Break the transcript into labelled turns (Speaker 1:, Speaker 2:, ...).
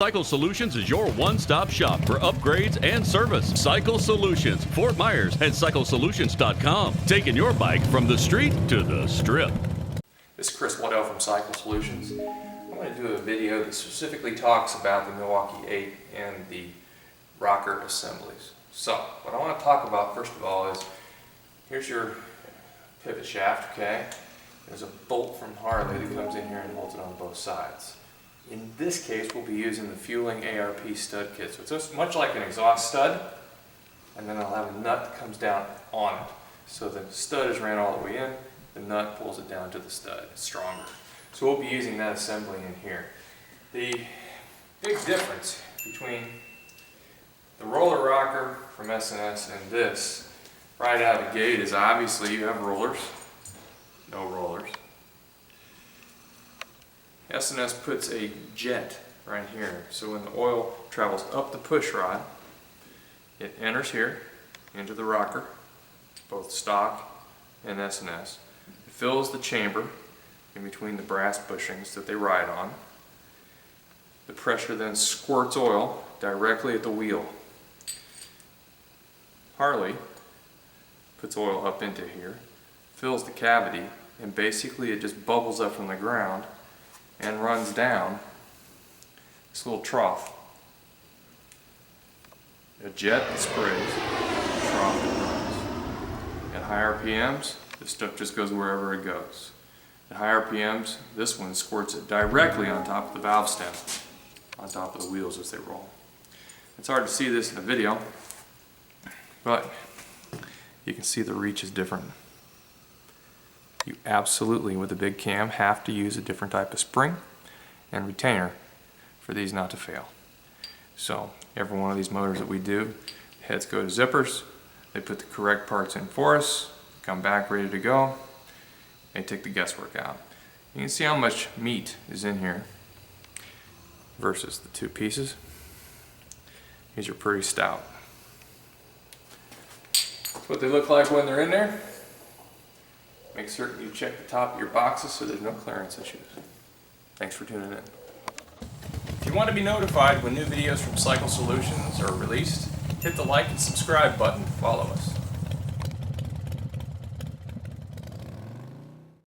Speaker 1: Cycle Solutions is your one-stop shop for upgrades and service. Cycle Solutions, Fort Myers, and CycleSolutions.com. Taking your bike from the street to the strip.
Speaker 2: This is Chris Waddell from Cycle Solutions. I'm going to do a video that specifically talks about the Milwaukee 8 and the rocker assemblies. So, what I want to talk about first of all is, here's your pivot shaft, okay? There's a bolt from Harley that comes in here and holds it on both sides. In this case, we'll be using the Fueling ARP stud kit. So it's just much like an exhaust stud, and then I'll have a nut that comes down on it. So the stud is ran all the way in, the nut pulls it down to the stud. It's stronger. So we'll be using that assembly in here. The big difference between the roller rocker from S&S and this, right out of the gate, is obviously you have rollers, no rollers. S&S puts a jet right here, so when the oil travels up the push rod, it enters here into the rocker, both stock and S&S. It fills the chamber in between the brass bushings that they ride on. The pressure then squirts oil directly at the wheel. Harley puts oil up into here, fills the cavity, and basically it just bubbles up from the ground and runs down this little trough. A jet that sprays, a trough that runs. At high RPMs, this stuff just goes wherever it goes. At high RPMs, this one squirts it directly on top of the valve stem, on top of the wheels as they roll. It's hard to see this in the video, but you can see the reach is different. You absolutely, with a big cam, have to use a different type of spring and retainer for these not to fail. So every one of these motors that we do, heads go to zippers, they put the correct parts in for us, come back ready to go, they take the guesswork out. You can see how much meat is in here versus the two pieces. These are pretty stout. That's what they look like when they're in there. Make certain you check the top of your boxes so there's no clearance issues. Thanks for tuning in. If you want to be notified when new videos from Cycle Solutions are released, hit the like and subscribe button to follow us.